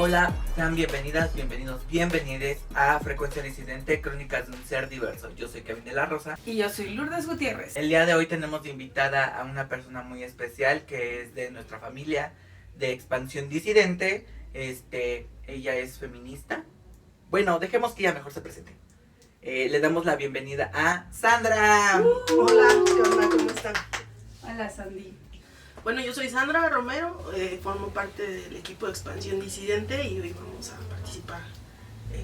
Hola, sean bienvenidas, bienvenidos, bienvenides a Frecuencia Disidente, Crónicas de un Ser Diverso. Yo soy Kevin de la Rosa. Y yo soy Lourdes Gutiérrez. El día de hoy tenemos de invitada a una persona muy especial que es de nuestra familia de Expansión Disidente. Ella es feminista. Bueno, dejemos que ella mejor se presente. Le damos la bienvenida a Sandra. Hola, ¿qué onda? ¿Cómo están? Hola, Sandy. Bueno, yo soy Sandra Romero, formo parte del equipo de Expansión Disidente y hoy vamos a participar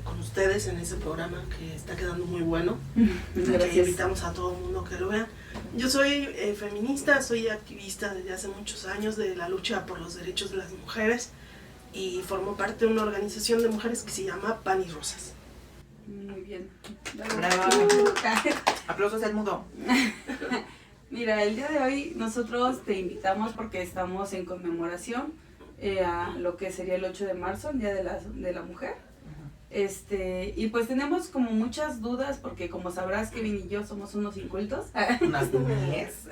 con ustedes en ese programa que está quedando muy bueno. Que invitamos a todo el mundo que lo vea. Yo soy feminista, soy activista desde hace muchos años de la lucha por los derechos de las mujeres y formo parte de una organización de mujeres que se llama Pan y Rosas. Muy bien. Bravo. Aplausos al mudo. Mira, el día de hoy nosotros te invitamos porque estamos en conmemoración a lo que sería el 8 de marzo, el Día de la Mujer. Y pues tenemos como muchas dudas porque como sabrás, Kevin y yo somos unos incultos. Unas niñez.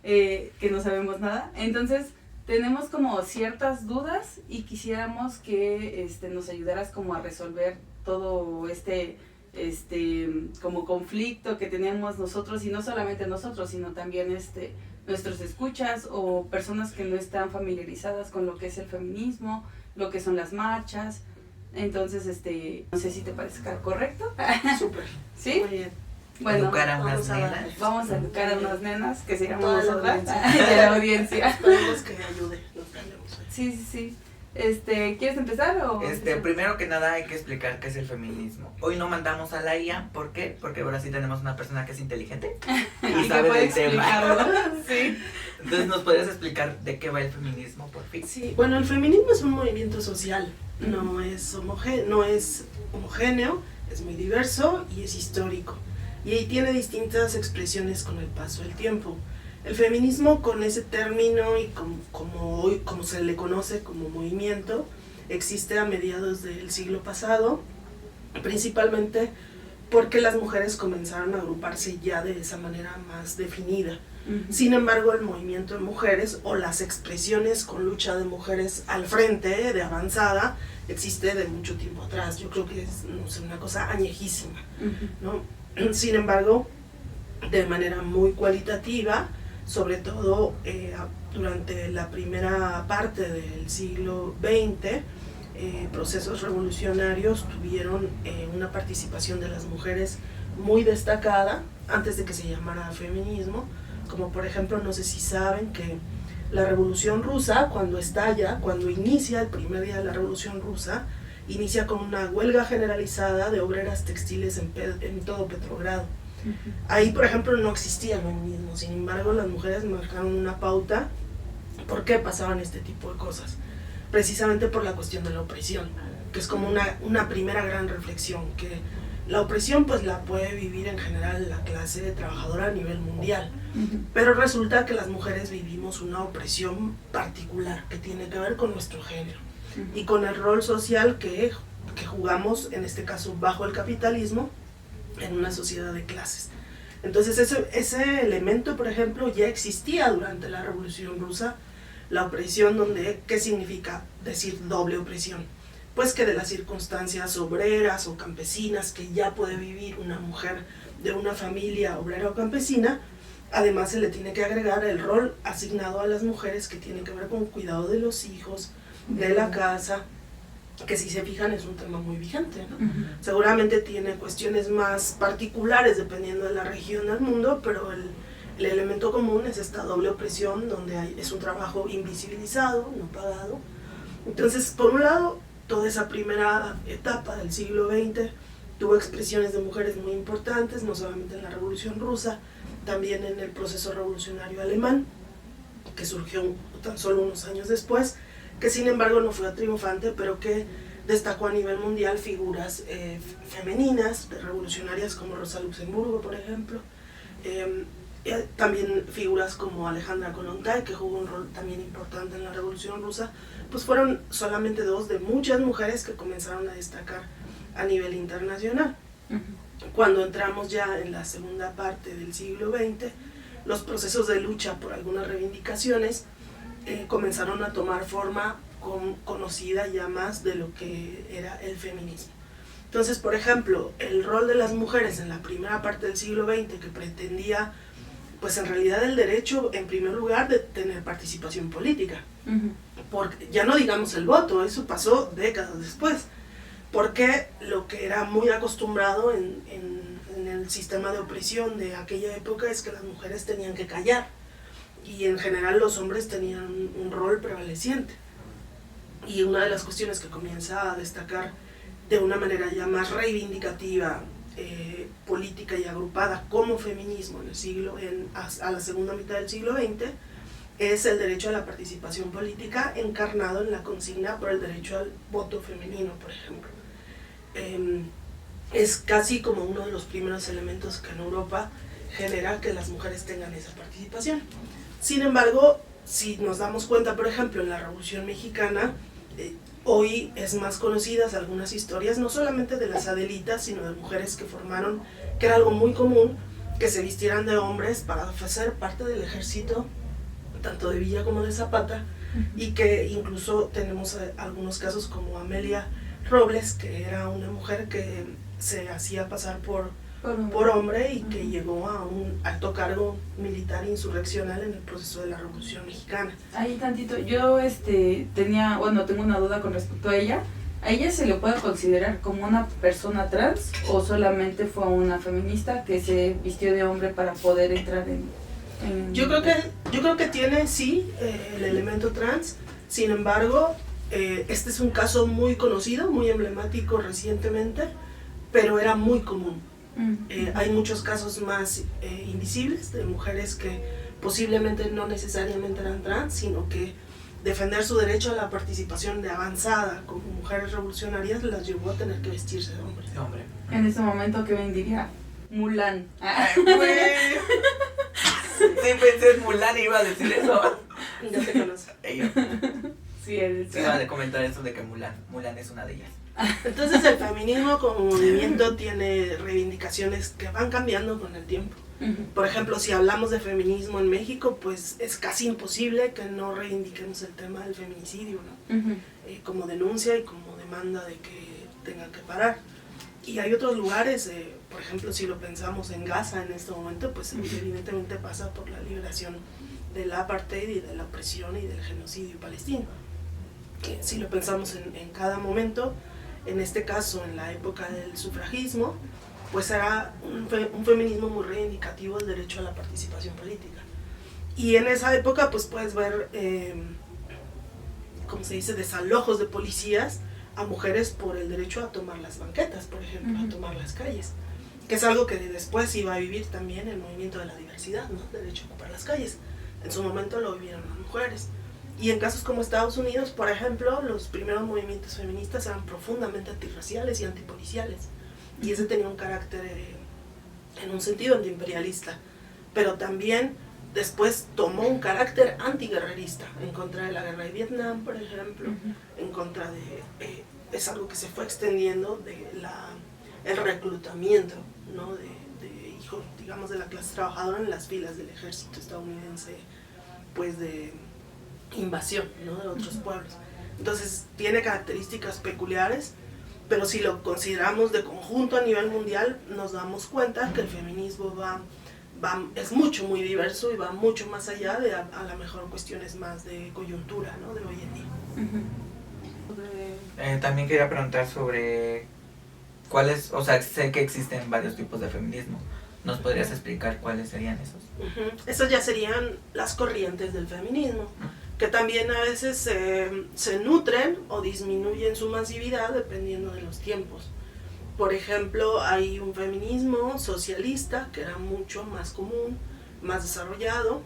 Que no sabemos nada. Entonces tenemos como ciertas dudas y quisiéramos que nos ayudaras como a resolver todo como conflicto que tenemos nosotros, y no solamente nosotros, sino también nuestros escuchas o personas que no están familiarizadas con lo que es el feminismo, lo que son las marchas. Entonces, no sé si te parezca correcto. Súper. ¿Sí? Muy bien. Bueno, Educar a unas nenas. vamos a educar a unas nenas que se llaman Toda la nosotras audiencia. de la audiencia. Esperemos que me ayude. Nos cambiamos hoy. Sí. ¿Quieres empezar o...? Primero que nada hay que explicar qué es el feminismo. Hoy no mandamos a la IA, ¿por qué? Porque ahora sí tenemos una persona que es inteligente y que sabe puede del tema. explicarlo. Sí. Entonces, ¿nos podrías explicar de qué va el feminismo, por fin? Sí, bueno, el feminismo es un movimiento social, no es homogéneo, es muy diverso y es histórico. Y ahí tiene distintas expresiones con el paso del tiempo. El feminismo, con ese término y como se le conoce como movimiento, existe a mediados del siglo pasado, principalmente porque las mujeres comenzaron a agruparse ya de esa manera más definida. Sin embargo, el movimiento de mujeres o las expresiones con lucha de mujeres al frente, de avanzada, existe de mucho tiempo atrás. Yo creo que es una cosa añejísima, ¿no? Sin embargo, de manera muy cualitativa, sobre todo durante la primera parte del siglo XX, procesos revolucionarios tuvieron una participación de las mujeres muy destacada antes de que se llamara feminismo, como por ejemplo, no sé si saben que la Revolución Rusa, cuando inicia el primer día de la Revolución Rusa, inicia con una huelga generalizada de obreras textiles en todo Petrogrado. Ahí, por ejemplo, no existía el feminismo, sin embargo, las mujeres marcaron una pauta por qué pasaban este tipo de cosas. Precisamente por la cuestión de la opresión, que es como una primera gran reflexión, que la opresión pues la puede vivir en general la clase trabajadora a nivel mundial, pero resulta que las mujeres vivimos una opresión particular que tiene que ver con nuestro género y con el rol social que jugamos, en este caso bajo el capitalismo, en una sociedad de clases. Entonces ese elemento, por ejemplo, ya existía durante la Revolución Rusa, la opresión ¿qué significa decir doble opresión? Pues que de las circunstancias obreras o campesinas que ya puede vivir una mujer de una familia obrera o campesina, además se le tiene que agregar el rol asignado a las mujeres que tiene que ver con cuidado de los hijos, de la casa, que si se fijan es un tema muy vigente, ¿no? Seguramente tiene cuestiones más particulares dependiendo de la región del mundo, pero el elemento común es esta doble opresión donde es un trabajo invisibilizado, no pagado. Entonces, por un lado, toda esa primera etapa del siglo XX tuvo expresiones de mujeres muy importantes, no solamente en la Revolución Rusa, también en el proceso revolucionario alemán, que surgió tan solo unos años después, que sin embargo no fue triunfante, pero que destacó a nivel mundial figuras femeninas, revolucionarias como Rosa Luxemburgo, por ejemplo, también figuras como Alejandra Kollontai, que jugó un rol también importante en la Revolución Rusa. Pues fueron solamente dos de muchas mujeres que comenzaron a destacar a nivel internacional. Cuando entramos ya en la segunda parte del siglo XX, los procesos de lucha por algunas reivindicaciones comenzaron a tomar forma conocida ya más de lo que era el feminismo. Entonces, por ejemplo, el rol de las mujeres en la primera parte del siglo XX, que pretendía, pues en realidad el derecho, en primer lugar, de tener participación política. Porque, ya no digamos el voto, eso pasó décadas después, porque lo que era muy acostumbrado en el sistema de opresión de aquella época es que las mujeres tenían que callar, y en general los hombres tenían un rol prevaleciente. Y una de las cuestiones que comienza a destacar de una manera ya más reivindicativa, política y agrupada como feminismo a la segunda mitad del siglo XX, es el derecho a la participación política encarnado en la consigna por el derecho al voto femenino, por ejemplo. Es casi como uno de los primeros elementos que en Europa genera que las mujeres tengan esa participación. Sin embargo, si nos damos cuenta, por ejemplo, en la Revolución Mexicana, hoy es más conocidas algunas historias, no solamente de las Adelitas, sino de mujeres que formaron, que era algo muy común, que se vistieran de hombres para ser parte del ejército, tanto de Villa como de Zapata, y que incluso tenemos algunos casos como Amelia Robles, que era una mujer que se hacía pasar por hombre y que llegó a un alto cargo militar insurreccional en el proceso de la Revolución Mexicana. Ahí tantito, yo tengo una duda con respecto a ella. ¿A ella se le puede considerar como una persona trans o solamente fue una feminista que se vistió de hombre para poder entrar en... Yo creo que tiene, sí, el elemento trans. Sin embargo, este es un caso muy conocido, muy emblemático recientemente, pero era muy común. Hay muchos casos más invisibles de mujeres que posiblemente no necesariamente eran trans, sino que defender su derecho a la participación de avanzada como mujeres revolucionarias las llevó a tener que vestirse de hombre. En ese momento, Kevin diría Mulan. Ay, güey. Sí, pensé en Mulan y iba a decir eso. Ya te conozco. Sí, iba a comentar eso de que Mulan es una de ellas. Entonces el feminismo como movimiento tiene reivindicaciones que van cambiando con el tiempo. Por ejemplo, si hablamos de feminismo en México, pues es casi imposible que no reivindiquemos el tema del feminicidio, ¿no? Como denuncia y como demanda de que tenga que parar. Y hay otros lugares, por ejemplo, si lo pensamos en Gaza en este momento, pues evidentemente pasa por la liberación del apartheid y de la opresión y del genocidio palestino. Si lo pensamos en cada momento, en este caso en la época del sufragismo, pues era un feminismo muy reivindicativo del derecho a la participación política. Y en esa época pues puedes ver, ¿cómo se dice?, desalojos de policías a mujeres por el derecho a tomar las banquetas, por ejemplo, a tomar las calles, que es algo que después iba a vivir también el movimiento de la diversidad, ¿no? El derecho a ocupar las calles. En su momento lo vivieron las mujeres. Y en casos como Estados Unidos, por ejemplo, los primeros movimientos feministas eran profundamente antirraciales y antipoliciales. Y ese tenía un carácter, en un sentido, antiimperialista. Pero también después tomó un carácter antiguerrerista, en contra de la guerra de Vietnam, por ejemplo, en contra de... es algo que se fue extendiendo el reclutamiento, ¿no? de hijos, digamos, de la clase trabajadora en las filas del ejército estadounidense, pues de invasión, ¿no? De otros pueblos. Entonces tiene características peculiares, pero si lo consideramos de conjunto a nivel mundial, nos damos cuenta que el feminismo es muy diverso y va mucho más allá de a lo mejor cuestiones más de coyuntura, ¿no? De hoy en día. También quería preguntar sobre cuáles, o sea, sé que existen varios tipos de feminismo. ¿Nos podrías explicar cuáles serían esos? Esas ya serían las corrientes del feminismo, que también a veces se nutren o disminuyen su masividad dependiendo de los tiempos. Por ejemplo, hay un feminismo socialista que era mucho más común, más desarrollado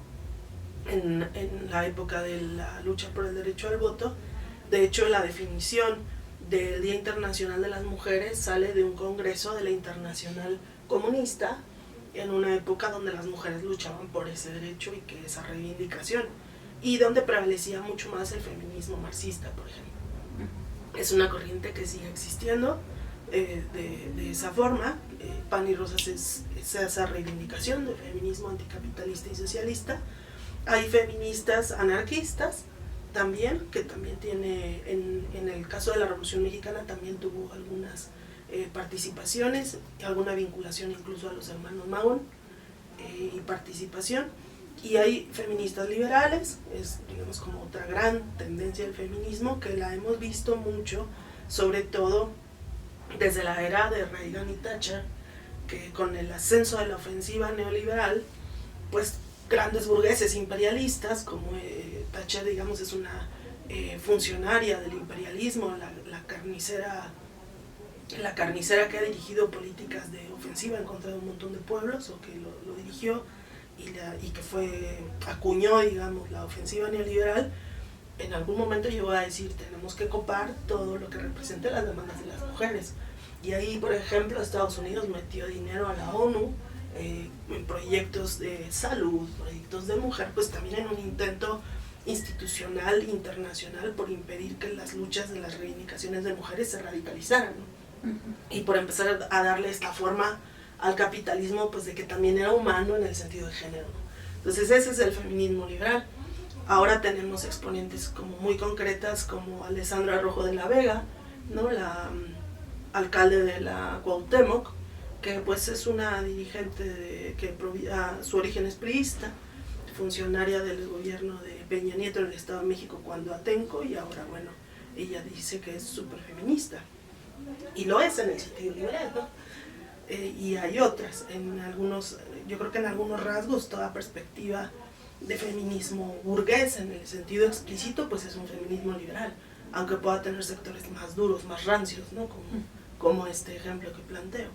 en la época de la lucha por el derecho al voto. De hecho, la definición del Día Internacional de las Mujeres sale de un congreso de la Internacional Comunista, en una época donde las mujeres luchaban por ese derecho y que esa reivindicación, y donde prevalecía mucho más el feminismo marxista, por ejemplo. Es una corriente que sigue existiendo de esa forma. Pan y Rosas es esa reivindicación del feminismo anticapitalista y socialista. Hay feministas anarquistas también, que también tiene, en el caso de la Revolución Mexicana, también tuvo algunas participaciones, alguna vinculación incluso a los hermanos Magón y participación. Y hay feministas liberales, es digamos como otra gran tendencia del feminismo que la hemos visto mucho, sobre todo desde la era de Reagan y Thatcher, que con el ascenso de la ofensiva neoliberal, pues grandes burgueses imperialistas, como Thatcher, digamos, es una funcionaria del imperialismo, la carnicera que ha dirigido políticas de ofensiva en contra de un montón de pueblos, o que lo dirigió y que acuñó, digamos, la ofensiva neoliberal. En algún momento llegó a decir, tenemos que copar todo lo que represente las demandas de las mujeres. Y ahí, por ejemplo, Estados Unidos metió dinero a la ONU en proyectos de salud, proyectos de mujer, pues también en un intento institucional, internacional, por impedir que las luchas de las reivindicaciones de mujeres se radicalizaran, ¿no? Y por empezar a darle esta forma al capitalismo, pues de que también era humano en el sentido de género, ¿no? Entonces ese es el feminismo liberal. Ahora tenemos exponentes como muy concretas como Alessandra Rojo de la Vega, ¿no? La alcalde de la Cuauhtémoc, que pues es una dirigente su origen es priista, funcionaria del gobierno de Peña Nieto en el Estado de México cuando Atenco, y ahora bueno, ella dice que es súper feminista, y lo es en el sentido liberal, ¿no? Y hay otras, yo creo que en algunos rasgos toda perspectiva de feminismo burgués en el sentido explícito pues es un feminismo liberal, aunque pueda tener sectores más duros, más rancios, ¿no? Como este ejemplo que planteo.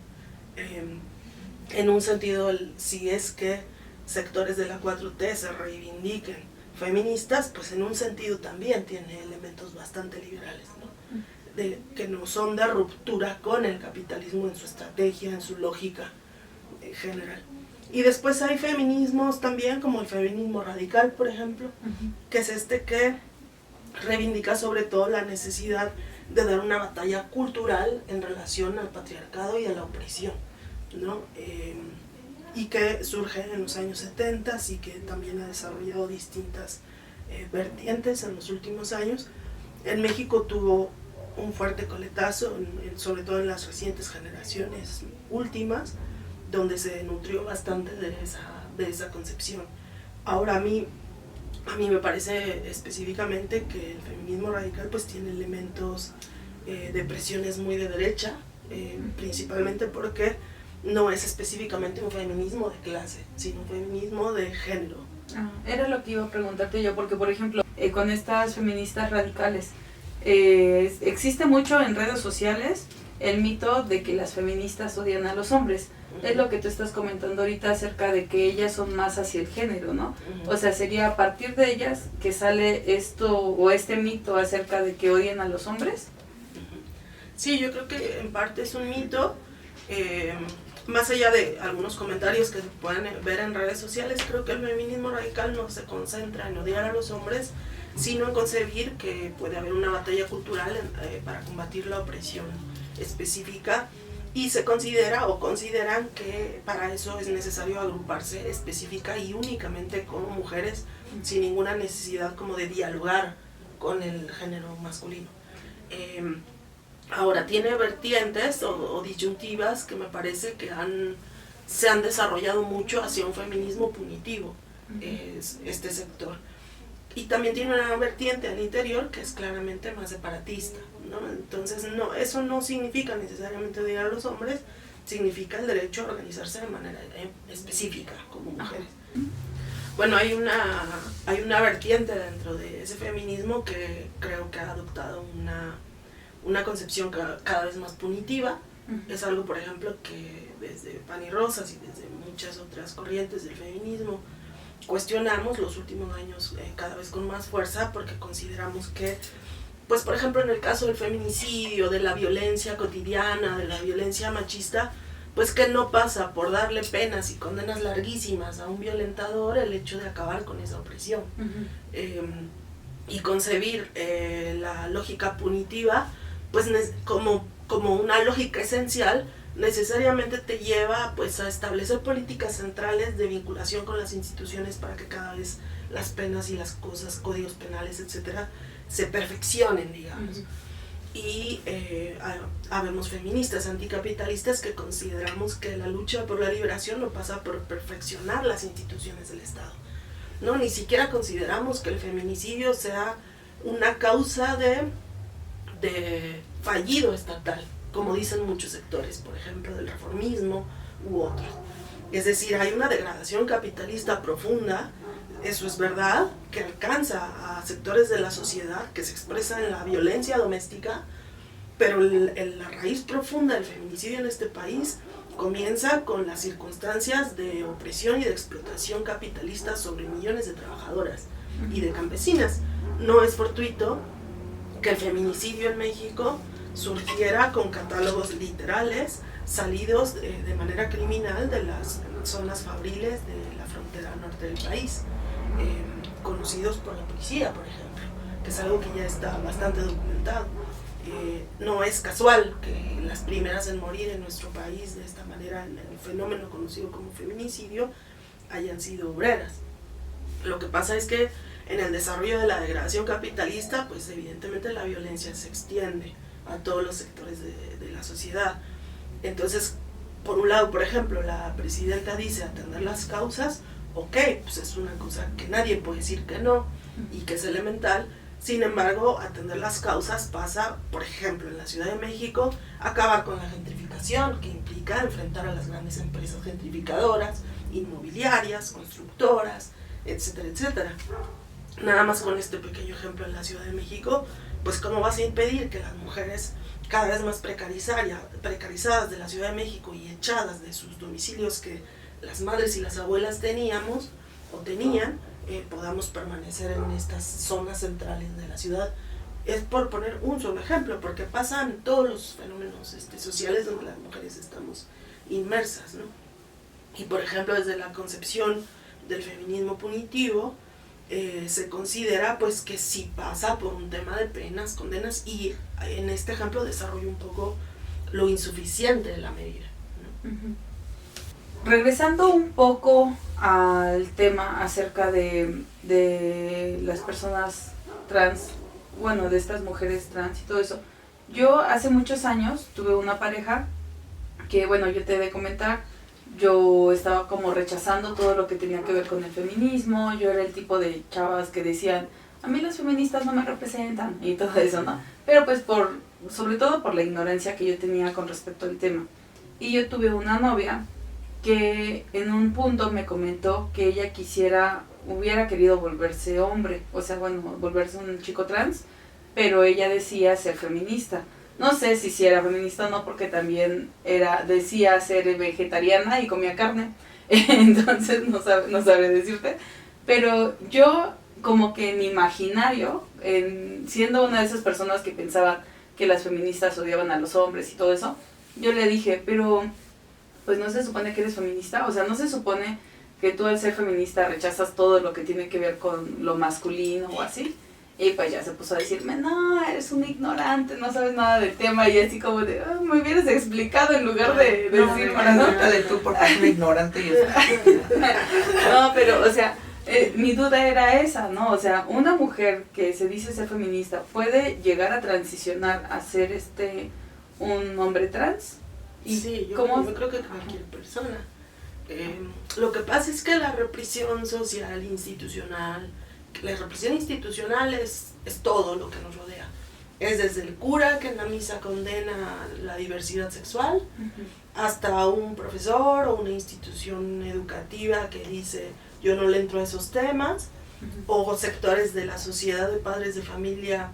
En un sentido, si es que sectores de la 4T se reivindiquen feministas, pues en un sentido también tiene elementos bastante liberales, ¿no? Que no son de ruptura con el capitalismo en su estrategia, en su lógica general. Y después hay feminismos también, como el feminismo radical, por ejemplo, que es que reivindica sobre todo la necesidad de dar una batalla cultural en relación al patriarcado y a la opresión, ¿no? Y que surge en los años 70 y que también ha desarrollado distintas vertientes en los últimos años. En México tuvo un fuerte coletazo, sobre todo en las recientes generaciones últimas, donde se nutrió bastante de esa concepción. Ahora a mí me parece específicamente que el feminismo radical pues tiene elementos de presiones muy de derecha, principalmente porque no es específicamente un feminismo de clase, sino un feminismo de género. Era lo que iba a preguntarte yo, porque por ejemplo, con estas feministas radicales, existe mucho en redes sociales el mito de que las feministas odian a los hombres. Es lo que tú estás comentando ahorita acerca de que ellas son más hacia el género, ¿no? O sea, sería a partir de ellas que sale esto o este mito acerca de que odian a los hombres. Sí, yo creo que en parte es un mito, más allá de algunos comentarios que se pueden ver en redes sociales. Creo que el feminismo radical no se concentra en odiar a los hombres, sino en concebir que puede haber una batalla cultural para combatir la opresión específica, y se consideran que para eso es necesario agruparse específica y únicamente como mujeres, sin ninguna necesidad como de dialogar con el género masculino. Ahora, tiene vertientes o disyuntivas que me parece que se han desarrollado mucho hacia un feminismo punitivo, este sector. Y también tiene una vertiente al interior que es claramente más separatista, ¿no? Entonces, eso no significa necesariamente odiar a los hombres, significa el derecho a organizarse de manera específica como mujeres. Bueno, hay una vertiente dentro de ese feminismo que creo que ha adoptado una concepción cada vez más punitiva. Es algo, por ejemplo, que desde Pan y Rosas y desde muchas otras corrientes del feminismo cuestionamos los últimos años cada vez con más fuerza, porque consideramos que, pues por ejemplo en el caso del feminicidio, de la violencia cotidiana, de la violencia machista, pues que no pasa por darle penas y condenas larguísimas a un violentador el hecho de acabar con esa opresión. Y concebir la lógica punitiva pues como una lógica esencial necesariamente te lleva pues a establecer políticas centrales de vinculación con las instituciones para que cada vez las penas y las cosas, códigos penales, etcétera, se perfeccionen, digamos. Y habemos feministas anticapitalistas que consideramos que la lucha por la liberación no pasa por perfeccionar las instituciones del Estado. No, ni siquiera consideramos que el feminicidio sea una causa de fallido estatal, como dicen muchos sectores, por ejemplo, del reformismo u otros. Es decir, hay una degradación capitalista profunda, eso es verdad, que alcanza a sectores de la sociedad que se expresa en la violencia doméstica, pero la raíz profunda del feminicidio en este país comienza con las circunstancias de opresión y de explotación capitalista sobre millones de trabajadoras y de campesinas. No es fortuito que el feminicidio en México surgiera con catálogos literales salidos de manera criminal de las zonas fabriles de la frontera norte del país, conocidos por la policía, por ejemplo, que es algo que ya está bastante documentado. No es casual que las primeras en morir en nuestro país de esta manera en el fenómeno conocido como feminicidio hayan sido obreras. Lo que pasa es que en el desarrollo de la degradación capitalista, pues evidentemente la violencia se extiende a todos los sectores de la sociedad. Entonces, por un lado, por ejemplo, la presidenta dice atender las causas, ok, pues es una cosa que nadie puede decir que no y que es elemental. Sin embargo, atender las causas pasa, por ejemplo, en la Ciudad de México, acabar con la gentrificación, que implica enfrentar a las grandes empresas gentrificadoras, inmobiliarias, constructoras, etcétera, etcétera. Nada más con este pequeño ejemplo en la Ciudad de México, pues cómo vas a impedir que las mujeres cada vez más precarizadas de la Ciudad de México y echadas de sus domicilios que las madres y las abuelas teníamos o tenían, podamos permanecer en estas zonas centrales de la ciudad. Es por poner un solo ejemplo, porque pasan todos los fenómenos sociales donde las mujeres estamos inmersas, ¿no? Y por ejemplo, desde la concepción del feminismo punitivo, se considera pues que sí pasa por un tema de penas, condenas, y en este ejemplo desarrollo un poco lo insuficiente de la medida, ¿no? Regresando un poco al tema acerca de las personas trans, bueno, de estas mujeres trans y todo eso. Yo hace muchos años tuve una pareja que, bueno, yo te he de comentar, yo estaba como rechazando todo lo que tenía que ver con el feminismo. Yo era el tipo de chavas que decían, a mí las feministas no me representan y todo eso, ¿no? Pero pues sobre todo por la ignorancia que yo tenía con respecto al tema. Y yo tuve una novia que en un punto me comentó que ella hubiera querido volverse hombre, o sea, bueno, volverse un chico trans, pero ella decía ser feminista. No sé si era feminista o no, porque también decía ser vegetariana y comía carne, entonces no sabré decirte, pero yo como que en mi imaginario, siendo una de esas personas que pensaban que las feministas odiaban a los hombres y todo eso, yo le dije, pero pues no se supone que eres feminista, o sea, no se supone que tú al ser feminista rechazas todo lo que tiene que ver con lo masculino o así. Y pues ya se puso a decirme, no, eres un ignorante, no sabes nada del tema, y así como de, me hubieras explicado en lugar de decir, ¿no? De tú porque eres un ignorante y eso. No, pero, o sea, mi duda era esa, ¿no? O sea, una mujer que se dice ser feminista puede llegar a transicionar a ser un hombre trans. ¿Y sí, yo creo que cualquier persona. Lo que pasa es que la represión social, institucional, la represión institucional es todo lo que nos rodea. Es desde el cura que en la misa condena la diversidad sexual, hasta un profesor o una institución educativa que dice yo no le entro a esos temas, o sectores de la sociedad de padres de familia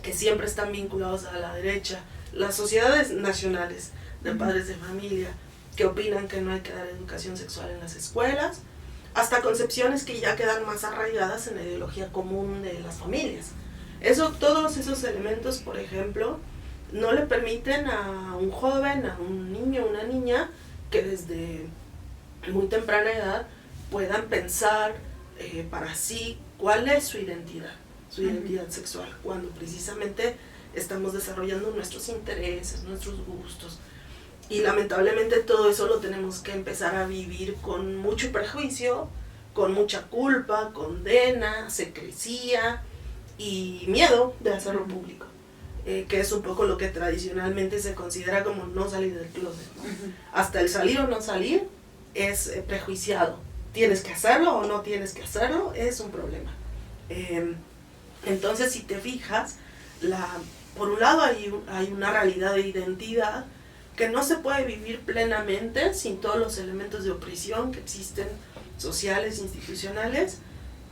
que siempre están vinculados a la derecha, las sociedades nacionales de padres de familia que opinan que no hay que dar educación sexual en las escuelas, hasta concepciones que ya quedan más arraigadas en la ideología común de las familias. Todos esos elementos, por ejemplo, no le permiten a un joven, a un niño, una niña, que desde muy temprana edad puedan pensar para sí cuál es su identidad sexual, cuando precisamente estamos desarrollando nuestros intereses, nuestros gustos. Y lamentablemente todo eso lo tenemos que empezar a vivir con mucho prejuicio, con mucha culpa, condena, secrecía y miedo de hacerlo público, que es un poco lo que tradicionalmente se considera como no salir del closet, ¿no? Hasta el salir o no salir es prejuiciado. Tienes que hacerlo o no tienes que hacerlo, es un problema. Entonces, si te fijas, por un lado hay una realidad de identidad que no se puede vivir plenamente sin todos los elementos de opresión que existen, sociales, institucionales,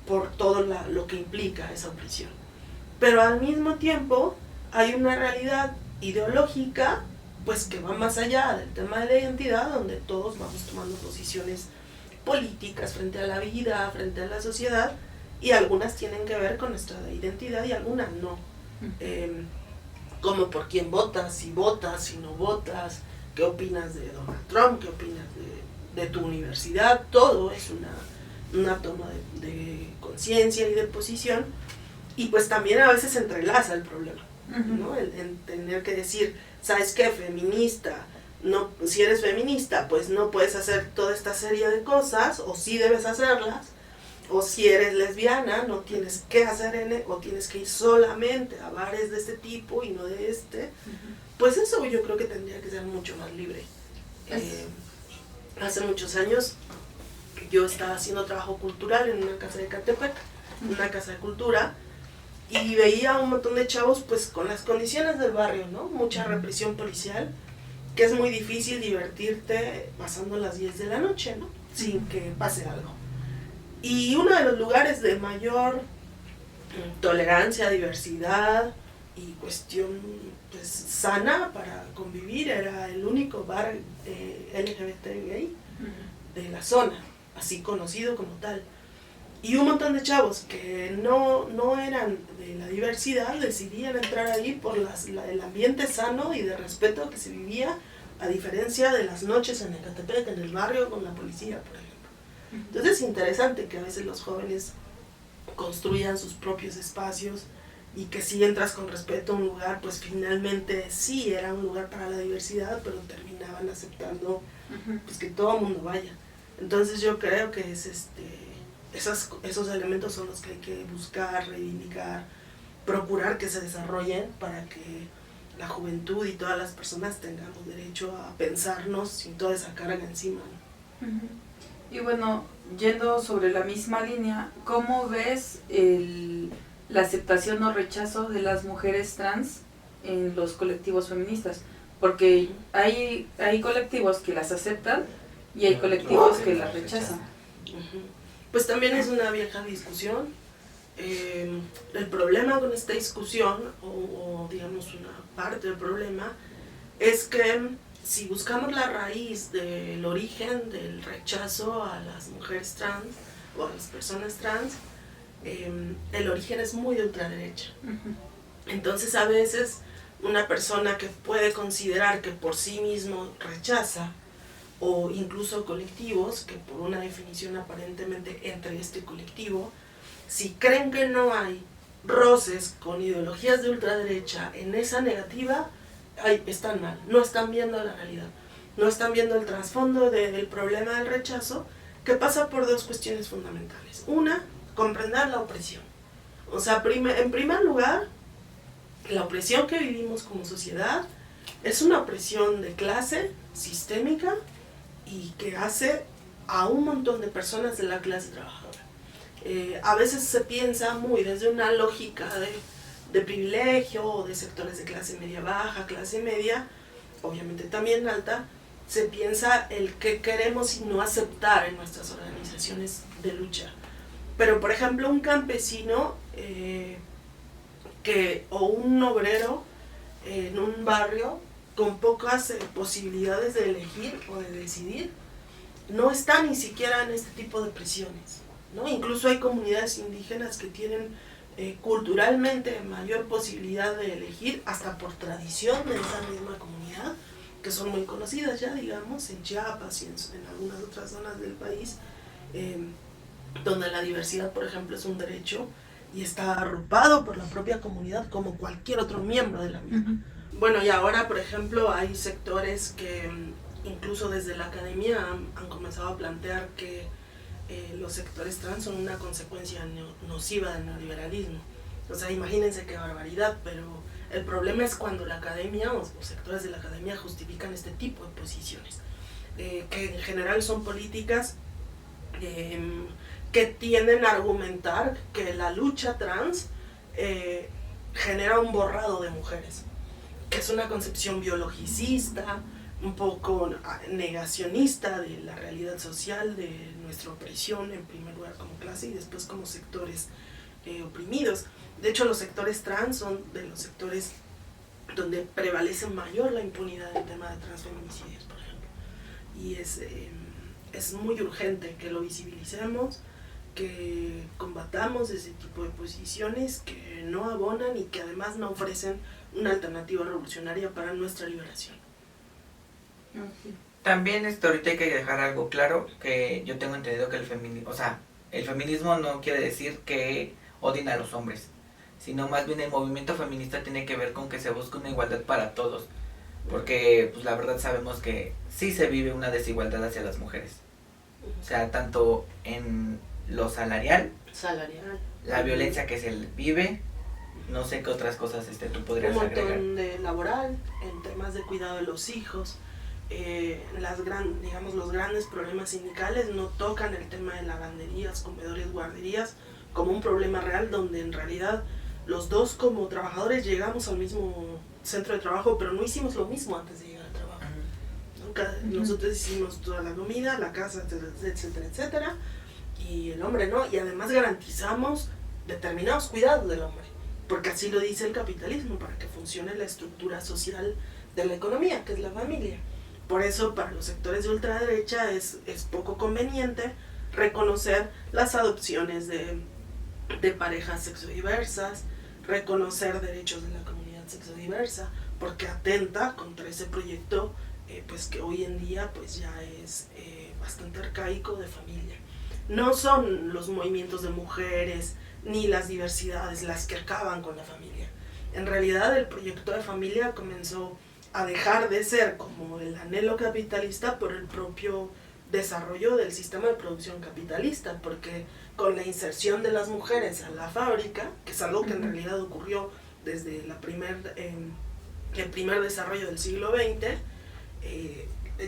por todo lo que implica esa opresión. Pero al mismo tiempo hay una realidad ideológica pues que va más allá del tema de la identidad, donde todos vamos tomando posiciones políticas frente a la vida, frente a la sociedad, y algunas tienen que ver con nuestra identidad y algunas no. Como por quién votas, si no votas, qué opinas de Donald Trump, qué opinas de tu universidad, todo es una toma de conciencia y de posición, y pues también a veces se entrelaza el problema, ¿no? El tener que decir, ¿sabes qué? Feminista, no, si eres feminista, pues no puedes hacer toda esta serie de cosas, o sí debes hacerlas, o si eres lesbiana, no tienes que hacer o tienes que ir solamente a bares de este tipo y no de este. Pues eso yo creo que tendría que ser mucho más libre. Hace muchos años yo estaba haciendo trabajo cultural en una casa de Catepec, una casa de cultura, y veía a un montón de chavos pues con las condiciones del barrio, ¿no? Mucha represión policial, que es muy difícil divertirte pasando las 10 de la noche, ¿no? Sin que pase algo. Y uno de los lugares de mayor tolerancia, diversidad y cuestión pues, sana para convivir era el único bar LGBT gay de la zona, así conocido como tal. Y un montón de chavos que no eran de la diversidad decidían entrar ahí por el ambiente sano y de respeto que se vivía, a diferencia de las noches en Ecatepec, en el barrio, con la policía, por ejemplo. Entonces es interesante que a veces los jóvenes construyan sus propios espacios y que si entras con respeto a un lugar, pues finalmente sí era un lugar para la diversidad, pero terminaban aceptando pues, que todo el mundo vaya. Entonces yo creo que es esos elementos son los que hay que buscar, reivindicar, procurar que se desarrollen para que la juventud y todas las personas tengamos derecho a pensarnos sin toda esa carga encima, ¿no? Y bueno, yendo sobre la misma línea, ¿cómo ves la aceptación o rechazo de las mujeres trans en los colectivos feministas? Porque hay colectivos que las aceptan y hay colectivos que las rechazan. Pues también es una vieja discusión. El problema con esta discusión, o digamos una parte del problema, es que si buscamos la raíz del origen del rechazo a las mujeres trans o a las personas trans, el origen es muy de ultraderecha. Entonces a veces una persona que puede considerar que por sí mismo rechaza, o incluso colectivos que por una definición aparentemente entre este colectivo, si creen que no hay roces con ideologías de ultraderecha en esa negativa, están mal, no están viendo la realidad, no están viendo el trasfondo del problema del rechazo, que pasa por dos cuestiones fundamentales. Una, comprender la opresión. O sea, en primer lugar, la opresión que vivimos como sociedad es una opresión de clase, sistémica, y que hace a un montón de personas de la clase trabajadora. A veces se piensa muy desde una lógica de privilegio o de sectores de clase media baja, clase media, obviamente también alta, se piensa el que queremos y no aceptar en nuestras organizaciones de lucha. Pero por ejemplo un campesino o un obrero en un barrio con pocas posibilidades de elegir o de decidir, no está ni siquiera en este tipo de presiones, ¿no? Incluso hay comunidades indígenas que tienen culturalmente mayor posibilidad de elegir, hasta por tradición de esa misma comunidad, que son muy conocidas ya, digamos, en Chiapas y en algunas otras zonas del país, donde la diversidad, por ejemplo, es un derecho y está arropado por la propia comunidad como cualquier otro miembro de la misma. Bueno, y ahora, por ejemplo, hay sectores que incluso desde la academia han comenzado a plantear que los sectores trans son una consecuencia nociva del neoliberalismo. O sea, imagínense qué barbaridad, pero el problema es cuando la academia o sectores de la academia justifican este tipo de posiciones, que en general son políticas que tienden a argumentar que la lucha trans genera un borrado de mujeres, que es una concepción biologicista, un poco negacionista de la realidad social, de nuestra opresión, en primer lugar como clase y después como sectores oprimidos. De hecho, los sectores trans son de los sectores donde prevalece mayor la impunidad en el tema de transfeminicidios, por ejemplo. Y es muy urgente que lo visibilicemos, que combatamos ese tipo de posiciones que no abonan y que además no ofrecen una alternativa revolucionaria para nuestra liberación. También ahorita hay que dejar algo claro, que yo tengo entendido que el feminismo no quiere decir que odien a los hombres, sino más bien el movimiento feminista tiene que ver con que se busque una igualdad para todos, porque pues la verdad sabemos que sí se vive una desigualdad hacia las mujeres, o sea, tanto en lo salarial, la violencia que se vive, no sé qué otras cosas tú podrías agregar. Un montón de laboral, en temas de cuidado de los hijos, los grandes problemas sindicales no tocan el tema de lavanderías, comedores, guarderías como un problema real, donde en realidad los dos como trabajadores llegamos al mismo centro de trabajo, pero no hicimos lo mismo antes de llegar al trabajo. Nosotros hicimos toda la comida, la casa, etcétera, etcétera, y el hombre no, y además garantizamos determinados cuidados del hombre, porque así lo dice el capitalismo, para que funcione la estructura social de la economía, que es la familia. Por eso para los sectores de ultraderecha es poco conveniente reconocer las adopciones de parejas sexodiversas, reconocer derechos de la comunidad sexodiversa, porque atenta contra ese proyecto pues que hoy en día pues ya es bastante arcaico de familia. No son los movimientos de mujeres ni las diversidades las que acaban con la familia. En realidad el proyecto de familia comenzó a dejar de ser como el anhelo capitalista por el propio desarrollo del sistema de producción capitalista, porque con la inserción de las mujeres a la fábrica, que es algo que en realidad ocurrió desde el primer desarrollo del siglo XX,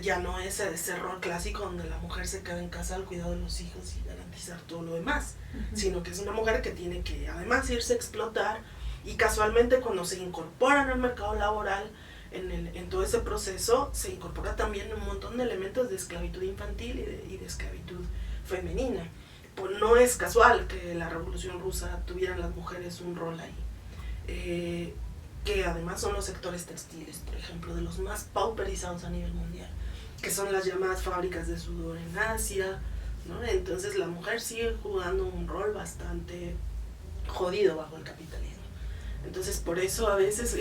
ya no es ese rol clásico donde la mujer se queda en casa al cuidado de los hijos y garantizar todo lo demás, sino que es una mujer que tiene que además irse a explotar, y casualmente cuando se incorporan al mercado laboral, en todo ese proceso se incorpora también un montón de elementos de esclavitud infantil y de esclavitud femenina. Pues no es casual que la Revolución Rusa tuvieran las mujeres un rol ahí, que además son los sectores textiles, por ejemplo, de los más pauperizados a nivel mundial, que son las llamadas fábricas de sudor en Asia, ¿no? Entonces la mujer sigue jugando un rol bastante jodido bajo el capitalismo. Entonces por eso a veces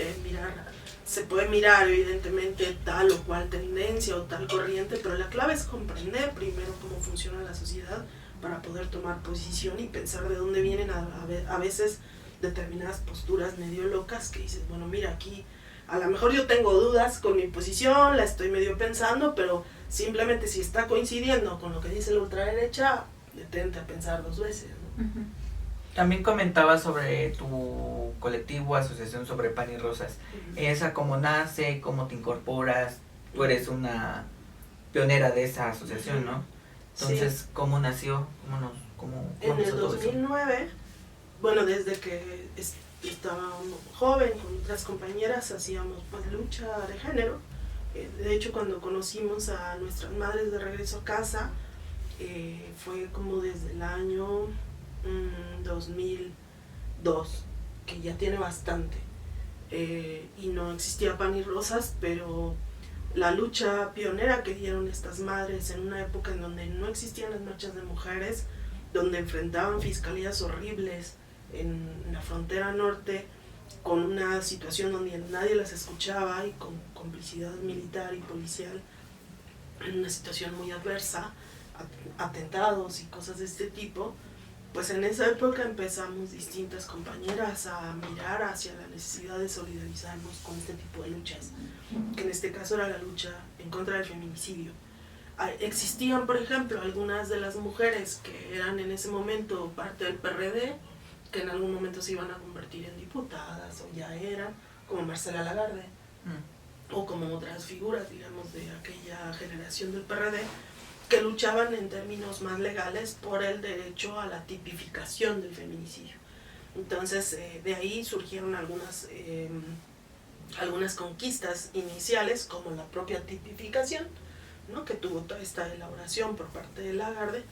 se puede mirar evidentemente tal o cual tendencia o tal corriente, pero la clave es comprender primero cómo funciona la sociedad para poder tomar posición y pensar de dónde vienen a veces determinadas posturas medio locas que dices, bueno, mira, aquí a lo mejor yo tengo dudas con mi posición, la estoy medio pensando, pero simplemente si está coincidiendo con lo que dice la ultraderecha, detente a pensar dos veces, ¿no? También comentabas sobre tu colectivo, asociación sobre pan y rosas. Esa, cómo nace, cómo te incorporas, tú eres una pionera de esa asociación, ¿no? Entonces, sí. ¿Cómo nació? ¿Cómo en el 2009, bueno, desde que estaba joven con otras compañeras hacíamos pues lucha de género. De hecho, cuando conocimos a nuestras madres de regreso a casa, fue como desde el año 2002, que ya tiene bastante, y no existía pan y rosas, pero la lucha pionera que dieron estas madres en una época en donde no existían las marchas de mujeres, donde enfrentaban fiscalías horribles en la frontera norte, con una situación donde nadie las escuchaba y con complicidad militar y policial, en una situación muy adversa, atentados y cosas de este tipo, pues en esa época empezamos distintas compañeras a mirar hacia la necesidad de solidarizarnos con este tipo de luchas, que en este caso era la lucha en contra del feminicidio. Existían, por ejemplo, algunas de las mujeres que eran en ese momento parte del PRD, que en algún momento se iban a convertir en diputadas o ya eran, como Marcela Lagarde, o como otras figuras, digamos, de aquella generación del PRD, que luchaban en términos más legales por el derecho a la tipificación del feminicidio. Entonces, de ahí surgieron algunas conquistas iniciales, como la propia tipificación, ¿no? Que tuvo toda esta elaboración por parte de Lagarde,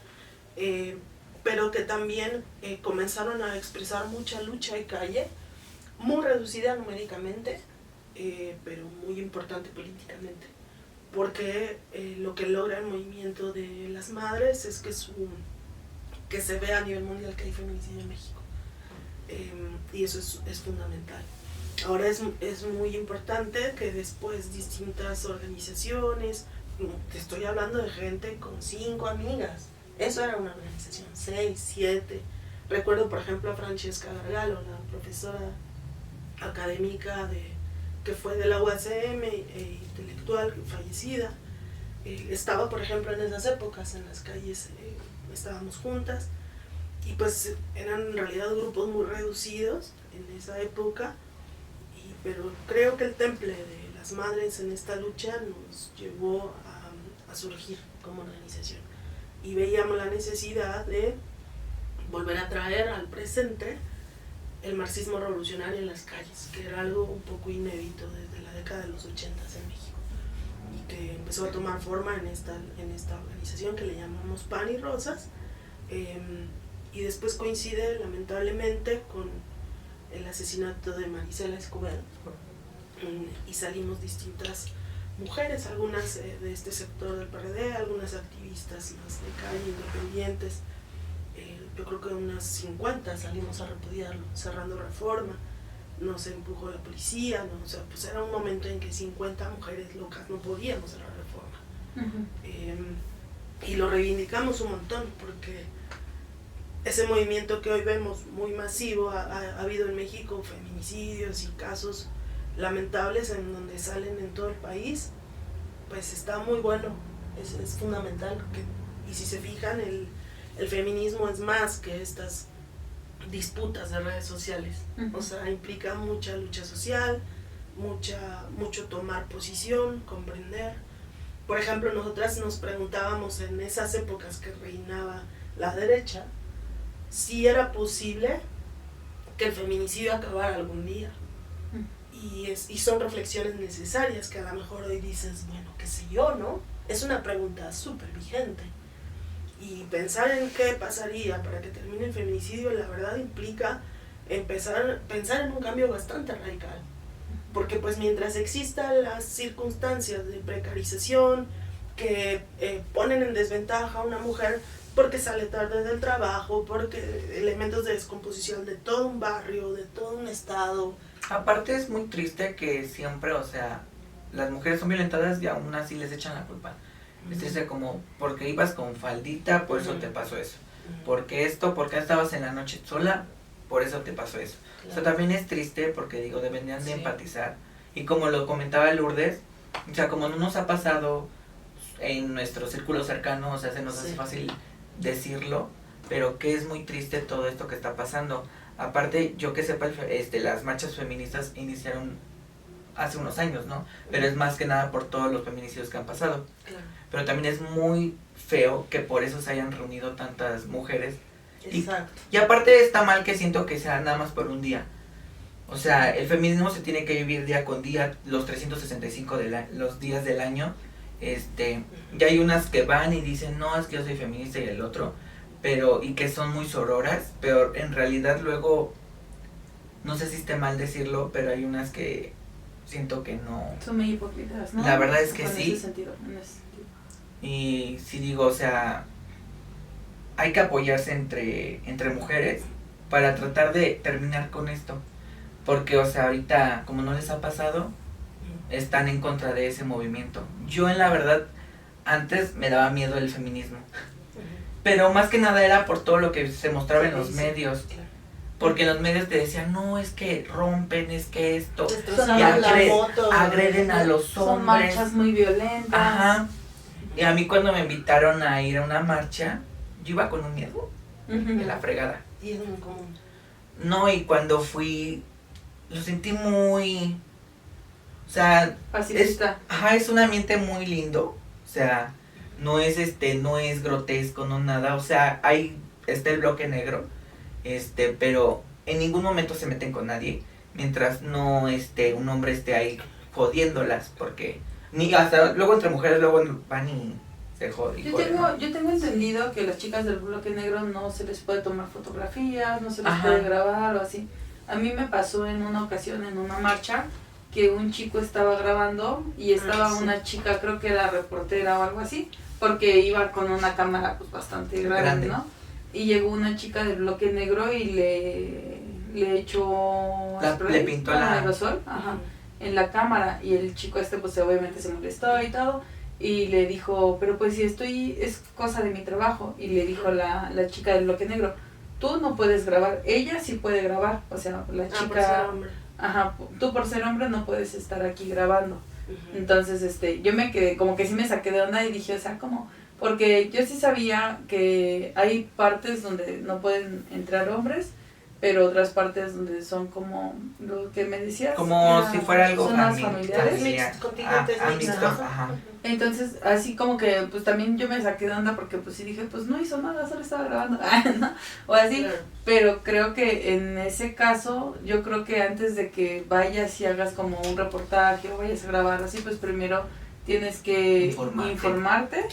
pero que también comenzaron a expresar mucha lucha y calle, muy reducida numéricamente, pero muy importante políticamente, porque lo que logra el movimiento de las madres es que se vea a nivel mundial que hay feminicidio en México, y eso es fundamental. Ahora es muy importante que después distintas organizaciones, te estoy hablando de gente con 5 amigas, eso era una organización, 6, 7, recuerdo por ejemplo a Francesca Gargalo, la profesora académica que fue de la UACM, intelectual, fallecida, estaba por ejemplo en esas épocas en las calles, estábamos juntas, y pues eran en realidad grupos muy reducidos en esa época, pero creo que el temple de las madres en esta lucha nos llevó a surgir como organización, y veíamos la necesidad de volver a traer al presente el marxismo revolucionario en las calles, que era algo un poco inédito desde la década de los 80 en México, y que empezó a tomar forma en esta organización que le llamamos Pan y Rosas, y después coincide lamentablemente con el asesinato de Marisela Escobedo, y salimos distintas mujeres, algunas de este sector del PRD, algunas activistas más de calle, independientes, yo creo que unas 50 salimos a repudiarlo, cerrando Reforma, nos empujó la policía, ¿no? O sea, pues era un momento en que 50 mujeres locas no podíamos cerrar Reforma. Y lo reivindicamos un montón, porque ese movimiento que hoy vemos muy masivo, ha habido en México feminicidios y casos lamentables en donde salen en todo el país, pues está muy bueno, es fundamental, y si se fijan, el feminismo es más que estas disputas de redes sociales, o sea, implica mucha lucha social, mucho tomar posición, comprender. Por ejemplo, nosotras nos preguntábamos en esas épocas que reinaba la derecha, si era posible que el feminicidio acabara algún día. Y son reflexiones necesarias que a lo mejor hoy dices, bueno, qué sé yo, ¿no? Es una pregunta súper vigente. Y pensar en qué pasaría para que termine el feminicidio, la verdad implica pensar en un cambio bastante radical. Porque pues mientras existan las circunstancias de precarización que ponen en desventaja a una mujer porque sale tarde del trabajo, porque elementos de descomposición de todo un barrio, de todo un estado. Aparte es muy triste que siempre, o sea, las mujeres son violentadas y aún así les echan la culpa. Es triste como, porque ibas con faldita, por eso te pasó eso. Porque estabas en la noche sola, por eso te pasó eso. Claro. O sea, también es triste porque digo, deberían de empatizar. Y como lo comentaba Lourdes, o sea, como no nos ha pasado en nuestro círculo cercano, o sea, se nos hace fácil decirlo, pero que es muy triste todo esto que está pasando. Aparte, yo que sepa, las marchas feministas iniciaron hace unos años, ¿no? Pero es más que nada por todos los feminicidios que han pasado. Claro. Pero también es muy feo que por eso se hayan reunido tantas mujeres. Exacto. Y aparte está mal que siento que sea nada más por un día. O sea, el feminismo se tiene que vivir día con día, los 365 los días del año. Ya hay unas que van y dicen, no, es que yo soy feminista y el otro, y que son muy sororas, pero en realidad luego, no sé si esté mal decirlo, pero hay unas que siento que no. Son muy hipócritas, ¿no? La verdad es que en sí. Ese sentido. Y sí digo, o sea, hay que apoyarse entre mujeres para tratar de terminar con esto. Porque, o sea, ahorita, como no les ha pasado, están en contra de ese movimiento. Yo, en la verdad, antes me daba miedo el feminismo. Pero más que nada era por todo lo que se mostraba en Sí, los sí, medios. claro. Porque en los medios te decían, no, es que rompen, es que esto. Destrozan Y la moto. agreden a los Son hombres. marchas muy violentas. Ajá. Y a mí cuando me invitaron a ir a una marcha, yo iba con un miedo de la fregada. Y es muy común. No, y cuando fui, lo sentí muy... O sea, Pacifista. es un ambiente muy lindo. O sea, no es no es grotesco, no nada. O sea, está el bloque negro, pero en ningún momento se meten con nadie. Mientras no un hombre esté ahí jodiéndolas, porque ni hasta luego entre mujeres luego van y se joden. Yo tengo entendido que las chicas del bloque negro no se les puede tomar fotografías, no se les Ajá. puede grabar o así. A mí me pasó en una ocasión en una marcha que un chico estaba grabando y estaba sí. una chica, creo que era reportera o algo así, porque iba con una cámara pues bastante grande, ¿no? Y llegó una chica del bloque negro y le echó Le pintó aerosol, ajá, en la cámara, y el chico pues obviamente se molestó y todo, y le dijo, pero pues si es cosa de mi trabajo, y le dijo la chica del bloque negro, tú no puedes grabar, ella sí puede grabar, o sea, la Por ser chica, hombre. ajá, tú por ser hombre no puedes estar aquí grabando. Ujú. Entonces, yo me quedé, como que sí me saqué de onda y dije, o sea, ¿cómo? Porque yo sí sabía que hay partes donde no pueden entrar hombres, pero otras partes donde son como lo que me decías. Como si fuera algo zonas familiares. Mixed, contingentes mixtos. mixtos, Ajá. ajá. Entonces, así como que, pues también yo me saqué de onda porque pues sí dije, pues no hizo nada, solo estaba grabando, ¿no? O así. Claro. Pero creo que en ese caso, yo creo que antes de que vayas y hagas como un reportaje o vayas a grabar así, pues primero tienes que informarte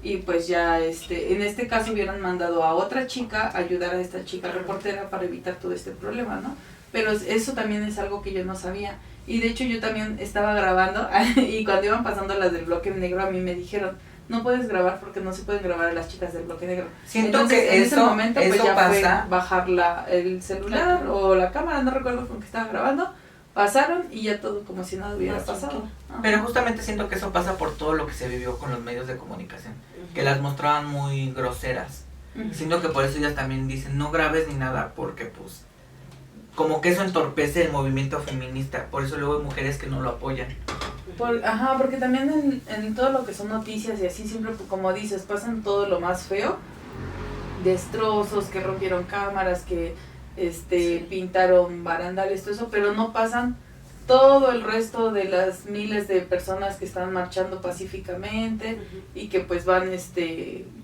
y pues ya, en este caso hubieran mandado a otra chica a ayudar a esta chica reportera para evitar todo este problema, ¿no? Pero eso también es algo que yo no sabía. Y de hecho yo también estaba grabando y cuando iban pasando las del bloque negro a mí me dijeron, no puedes grabar porque no se pueden grabar a las chicas del bloque negro. Siento Entonces, que en ese momento pues eso ya pasa. fue bajar el celular o la cámara, no recuerdo con qué estaba grabando, pasaron y ya todo como si nada hubiera Más pasado. tranquilo. Ajá. Pero justamente siento que eso pasa por todo lo que se vivió con los medios de comunicación, que las mostraban muy groseras. Ujú. Siento que por eso ellas también dicen, no grabes ni nada, porque pues como que eso entorpece el movimiento feminista. Por eso luego hay mujeres que no lo apoyan. Porque también en todo lo que son noticias y así siempre, como dices, pasan todo lo más feo, destrozos, que rompieron cámaras, que Sí. pintaron barandales, todo eso, pero no pasan todo el resto de las miles de personas que están marchando pacíficamente y que pues van,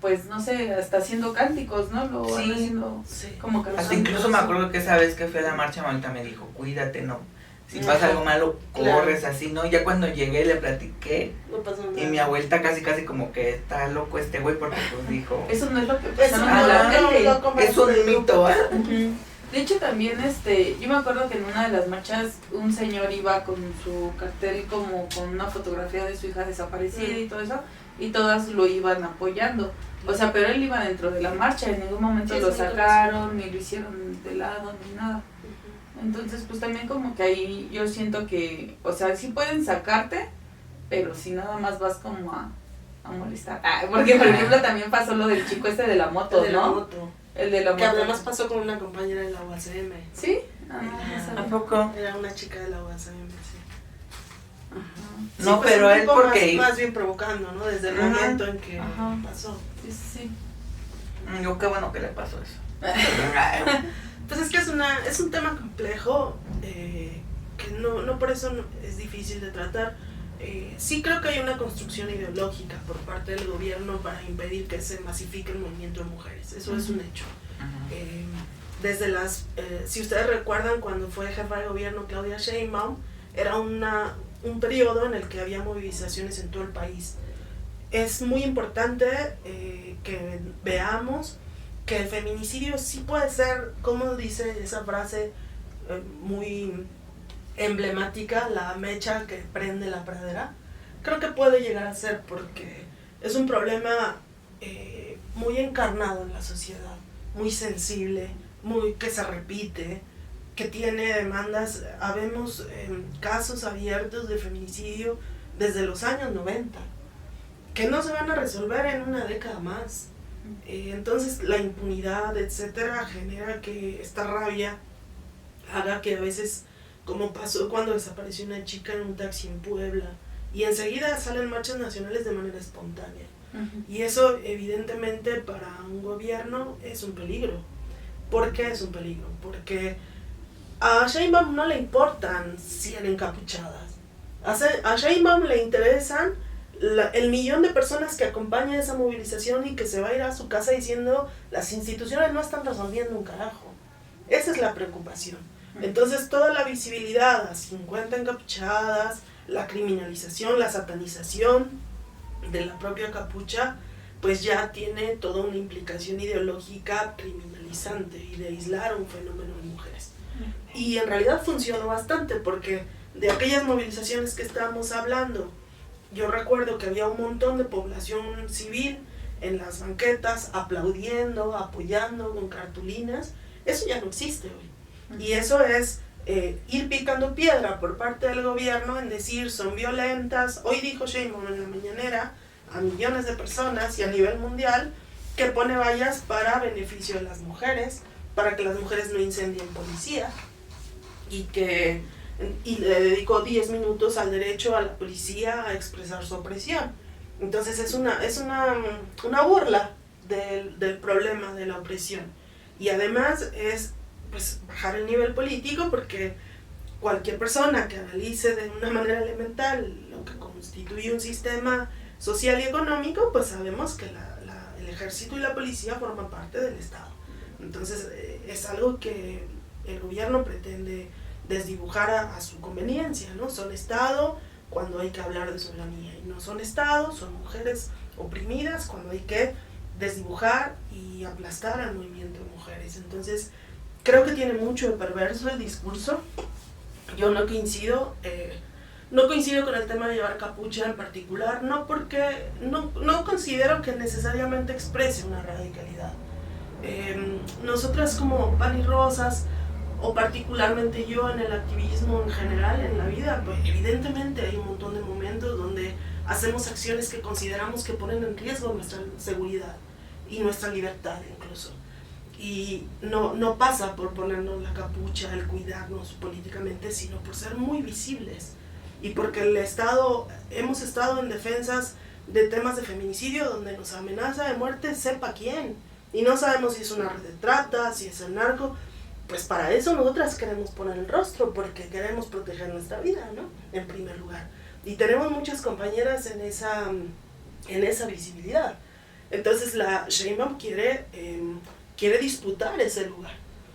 pues no sé, hasta haciendo cánticos, ¿no? Lo van Sí. haciendo Sí. como que Hasta incluso me acuerdo que esa vez que fui a la marcha, mamita me dijo, cuídate, no. Si Ajá. pasa algo malo, Claro. corres así, ¿no? Ya cuando llegué le platiqué No pasa nada. y mi abuelita casi como que está loco este güey porque pues dijo, Eso no es lo que Eso pasa no, en la Ah, tele. es un mito, ¿eh? Ujú. De hecho también yo me acuerdo que en una de las marchas un señor iba con su cartel como con una fotografía de su hija desaparecida y todo eso, y todas lo iban apoyando. O sea, pero él iba dentro de la marcha, en ningún momento Sí, lo eso no sacaron, ni lo hicieron de lado, ni nada. Ujú. Entonces pues también como que ahí yo siento que, o sea, sí pueden sacarte, pero si nada más vas como a molestar. Porque por ejemplo también pasó lo del chico de la moto, De la ¿no? moto. El de la Que moto. además pasó con una compañera de la UACM. ¿Sí? No ¿A sabía. poco? Era una chica de la UACM, sí. Ajá. No, Sí, pues, pero un él tipo porque... más bien provocando, ¿no? Desde el Ajá. momento en que Ajá. pasó. Sí, sí. Yo qué bueno que le pasó eso. Pues es que es un tema complejo, que no por eso es difícil de tratar. Sí creo que hay una construcción ideológica por parte del gobierno para impedir que se masifique el movimiento de mujeres. Eso es un hecho. Desde si ustedes recuerdan, cuando fue jefa de gobierno Claudia Sheinbaum, era un periodo en el que había movilizaciones en todo el país. Es muy importante que veamos que el feminicidio sí puede ser, como dice esa frase muy emblemática, la mecha que prende la pradera. Creo que puede llegar a ser, porque es un problema muy encarnado en la sociedad, muy sensible, que se repite, que tiene demandas. Habemos casos abiertos de feminicidio desde los años 90, que no se van a resolver en una década más. Entonces la impunidad, etcétera, genera que esta rabia haga que a veces, como pasó cuando desapareció una chica en un taxi en Puebla, y enseguida salen marchas nacionales de manera espontánea. Y eso evidentemente para un gobierno es un peligro. ¿Por qué es un peligro? Porque a Sheinbaum no le importan 100 encapuchadas. A Sheinbaum le interesan el millón de personas que acompañan esa movilización y que se va a ir a su casa diciendo las instituciones no están resolviendo un carajo. Esa es la preocupación. Entonces toda la visibilidad a 50 encapuchadas, la criminalización, la satanización de la propia capucha, pues ya tiene toda una implicación ideológica criminalizante y de aislar un fenómeno de mujeres. Y en realidad funcionó bastante porque de aquellas movilizaciones que estábamos hablando, yo recuerdo que había un montón de población civil en las banquetas aplaudiendo, apoyando con cartulinas. Eso ya no existe hoy. Y eso es ir picando piedra por parte del gobierno en decir son violentas. Hoy dijo Sheinbaum en la mañanera a millones de personas y a nivel mundial que pone vallas para beneficio de las mujeres, para que las mujeres no incendien policía y le dedicó 10 minutos al derecho a la policía a expresar su opresión. Entonces es una burla del problema de la opresión. Y además es pues bajar el nivel político porque cualquier persona que analice de una manera elemental lo que constituye un sistema social y económico, pues sabemos que el ejército y la policía forman parte del Estado. Entonces es algo que el gobierno pretende desdibujar a su conveniencia, ¿no? Son Estado cuando hay que hablar de soberanía y no son Estado, son mujeres oprimidas cuando hay que desdibujar y aplastar al movimiento de mujeres. Entonces creo que tiene mucho de perverso el discurso. Yo no coincido con el tema de llevar capucha en particular, no porque no considero que necesariamente exprese una radicalidad. Nosotras como Pan y Rosas, o particularmente yo en el activismo en general, en la vida, pues evidentemente hay un montón de momentos donde hacemos acciones que consideramos que ponen en riesgo nuestra seguridad y nuestra libertad incluso. Y no pasa por ponernos la capucha, el cuidarnos políticamente, sino por ser muy visibles. Y porque hemos estado en defensas de temas de feminicidio donde nos amenaza de muerte sepa quién. Y no sabemos si es una red de trata, si es el narco. Pues para eso nosotras queremos poner el rostro, porque queremos proteger nuestra vida, ¿no? En primer lugar. Y tenemos muchas compañeras en esa visibilidad. Entonces la Sheinbaum quiere disputar ese lugar.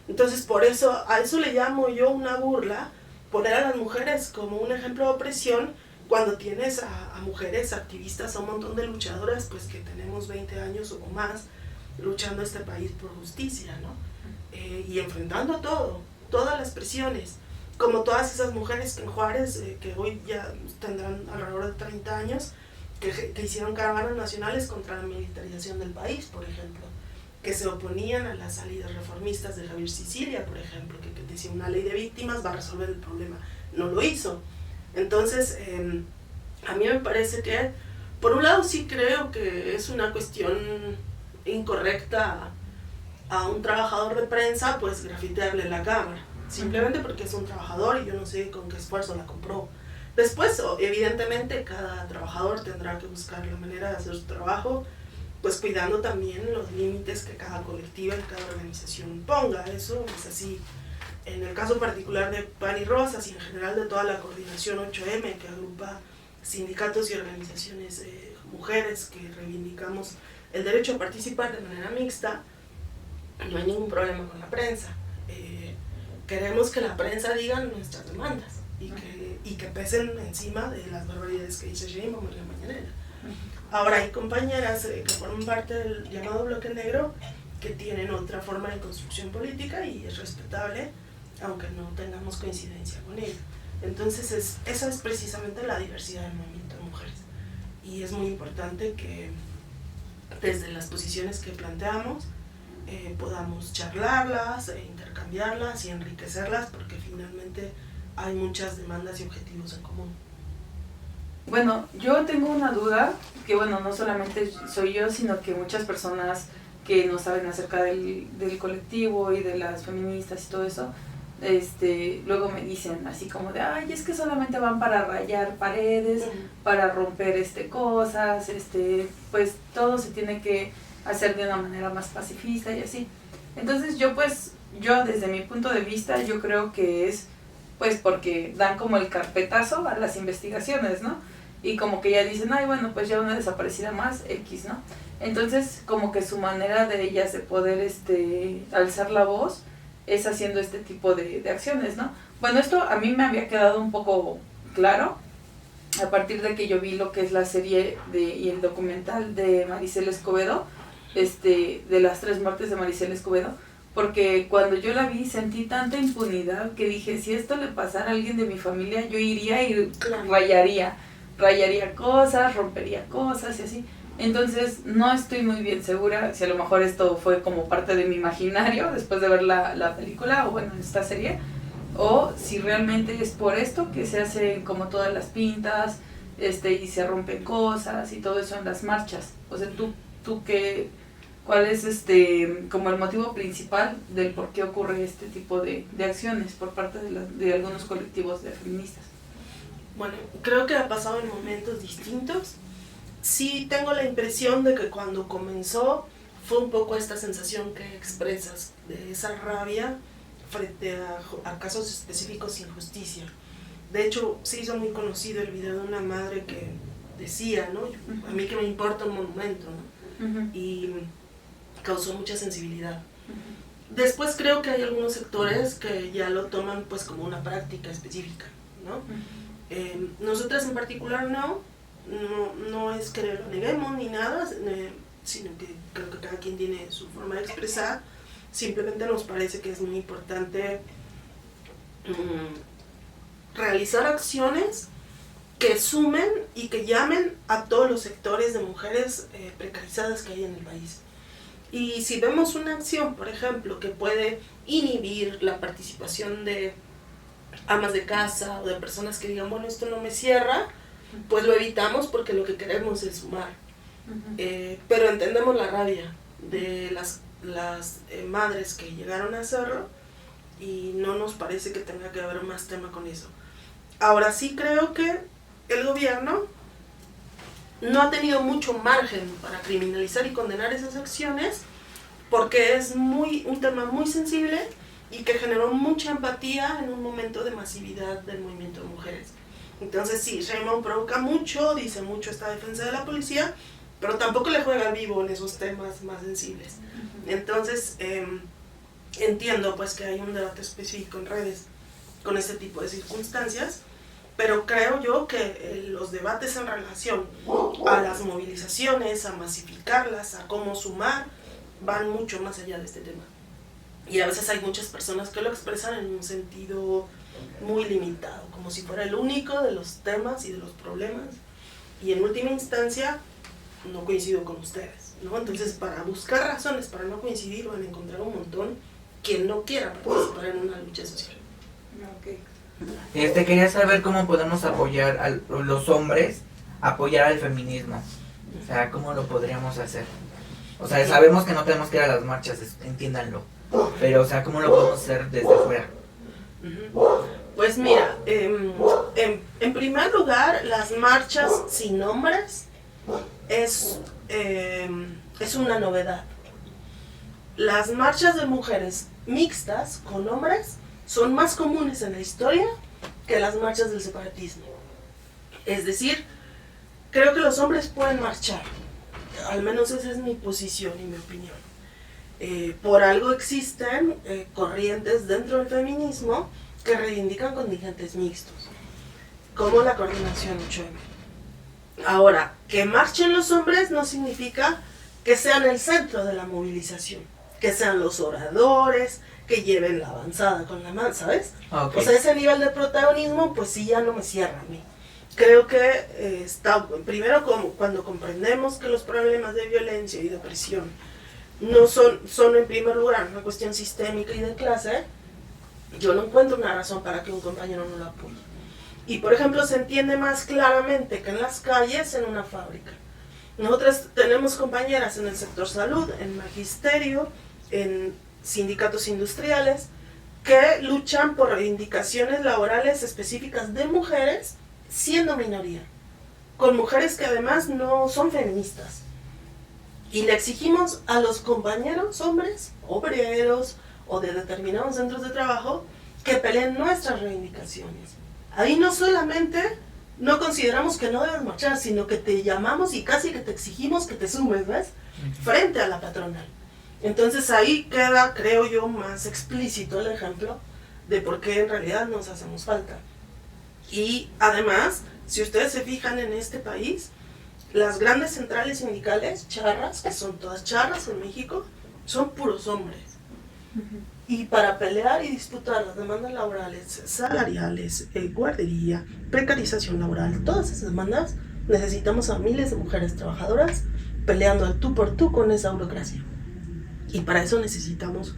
Entonces por eso, a eso le llamo yo una burla, poner a las mujeres como un ejemplo de opresión, cuando tienes a mujeres activistas, a un montón de luchadoras, pues que tenemos 20 años o más luchando este país por justicia, ¿no? Y enfrentando todas las presiones, como todas esas mujeres en Juárez, que hoy ya tendrán alrededor de 30 años, que hicieron caravanas nacionales contra la militarización del país, por ejemplo, que se oponían a las salidas reformistas de Javier Sicilia, por ejemplo, que decía una ley de víctimas va a resolver el problema. No lo hizo. Entonces, a mí me parece que, por un lado, sí creo que es una cuestión incorrecta a un trabajador de prensa, pues grafitearle la cámara, simplemente porque es un trabajador y yo no sé con qué esfuerzo la compró. Después, evidentemente, cada trabajador tendrá que buscar la manera de hacer su trabajo, pues cuidando también los límites que cada colectiva y cada organización ponga. Eso es así. En el caso particular de Pan y Rosas y en general de toda la coordinación 8M, que agrupa sindicatos y organizaciones mujeres que reivindicamos el derecho a participar de manera mixta, no hay ningún problema con la prensa. Queremos que la prensa diga nuestras demandas y que pesen encima de las barbaridades que dice Sheinbaum en la mañanera. Ahora hay compañeras que forman parte del llamado bloque negro que tienen otra forma de construcción política y es respetable, aunque no tengamos coincidencia con ello. Entonces esa es precisamente la diversidad del movimiento de mujeres. Y es muy importante que desde las posiciones que planteamos podamos charlarlas, intercambiarlas y enriquecerlas, porque finalmente hay muchas demandas y objetivos en común. Bueno, yo tengo una duda, que bueno, no solamente soy yo, sino que muchas personas que no saben acerca del colectivo y de las feministas y todo eso, luego me dicen así como de, ay, es que solamente van para rayar paredes, para romper cosas, pues todo se tiene que hacer de una manera más pacifista y así. Entonces yo desde mi punto de vista, yo creo que es pues porque dan como el carpetazo a las investigaciones, ¿no? Y como que ya dicen, ay, bueno, pues ya una desaparecida más, X, ¿no? Entonces, como que su manera de ellas de poder alzar la voz es haciendo este tipo de acciones, ¿no? Bueno, esto a mí me había quedado un poco claro a partir de que yo vi lo que es la serie y el documental de Maricela Escobedo, de las 3 muertes de Maricela Escobedo, porque cuando yo la vi sentí tanta impunidad que dije, si esto le pasara a alguien de mi familia, yo iría y rayaría cosas, rompería cosas y así. Entonces no estoy muy bien segura si a lo mejor esto fue como parte de mi imaginario después de ver la película o bueno, esta serie, o si realmente es por esto que se hacen como todas las pintas y se rompen cosas y todo eso en las marchas. O sea, tú qué, ¿cuál es como el motivo principal del por qué ocurre este tipo de acciones por parte de algunos colectivos de feministas? Bueno, creo que ha pasado en momentos distintos. Sí tengo la impresión de que cuando comenzó fue un poco esta sensación que expresas, de esa rabia frente a casos específicos sin justicia. De hecho, se hizo muy conocido el video de una madre que decía, ¿no? A mí que me importa un monumento, ¿no? Y causó mucha sensibilidad. Después creo que hay algunos sectores que ya lo toman pues como una práctica específica, ¿no? Nosotras en particular no es que lo neguemos ni nada, sino que creo que cada quien tiene su forma de expresar. Simplemente nos parece que es muy importante realizar acciones que sumen y que llamen a todos los sectores de mujeres precarizadas que hay en el país. Y si vemos una acción, por ejemplo, que puede inhibir la participación de amas de casa o de personas que digan, bueno, esto no me cierra, pues lo evitamos porque lo que queremos es sumar. Pero entendemos la rabia de las madres que llegaron a hacerlo y no nos parece que tenga que haber más tema con eso. Ahora sí creo que el gobierno no ha tenido mucho margen para criminalizar y condenar esas acciones porque es un tema muy sensible y que generó mucha empatía en un momento de masividad del movimiento de mujeres. Entonces sí, Sheinbaum provoca mucho, dice mucho esta defensa de la policía, pero tampoco le juega al vivo en esos temas más sensibles. Entonces entiendo pues que hay un debate específico en redes con este tipo de circunstancias, pero creo yo que los debates en relación a las movilizaciones, a masificarlas, a cómo sumar, van mucho más allá de este tema. Y a veces hay muchas personas que lo expresan en un sentido muy limitado, como si fuera el único de los temas y de los problemas, y en última instancia no coincido con ustedes, ¿no? Entonces, para buscar razones para no coincidir van a encontrar un montón quien no quiera participar en una lucha social. Okay. Quería saber cómo podemos apoyar a los hombres, apoyar al feminismo. O sea, ¿cómo lo podríamos hacer? O sea, sabemos que no tenemos que ir a las marchas, entiéndanlo. Pero, o sea, ¿cómo lo podemos hacer desde fuera? Pues mira, en primer lugar, las marchas sin hombres es una novedad. Las marchas de mujeres mixtas con hombres son más comunes en la historia que las marchas del separatismo. Es decir, creo que los hombres pueden marchar, al menos esa es mi posición y mi opinión. Por algo existen corrientes dentro del feminismo que reivindican contingentes mixtos, como la coordinación 8M. Ahora, que marchen los hombres no significa que sean el centro de la movilización, que sean los oradores, que lleven la avanzada con la mano, ¿sabes? Okay. O sea, ese nivel de protagonismo, pues sí, ya no me cierra a mí. Creo que está, primero, cuando comprendemos que los problemas de violencia y de opresión no son en primer lugar una cuestión sistémica y de clase, yo no encuentro una razón para que un compañero no lo apoye. Y por ejemplo, se entiende más claramente que en las calles, en una fábrica. Nosotras tenemos compañeras en el sector salud, en magisterio, en sindicatos industriales, que luchan por reivindicaciones laborales específicas de mujeres, siendo minoría, con mujeres que además no son feministas. Y le exigimos a los compañeros hombres, obreros o de determinados centros de trabajo, que peleen nuestras reivindicaciones. Ahí no solamente no consideramos que no debes marchar, sino que te llamamos y casi que te exigimos que te sumes, ¿ves? Frente a la patronal. Entonces ahí queda, creo yo, más explícito el ejemplo de por qué en realidad nos hacemos falta. Y además, si ustedes se fijan en este país, las grandes centrales sindicales, charras, que son todas charras en México, son puros hombres. Y para pelear y disputar las demandas laborales, salariales, guardería, precarización laboral, todas esas demandas, necesitamos a miles de mujeres trabajadoras peleando al tú por tú con esa burocracia. Y para eso necesitamos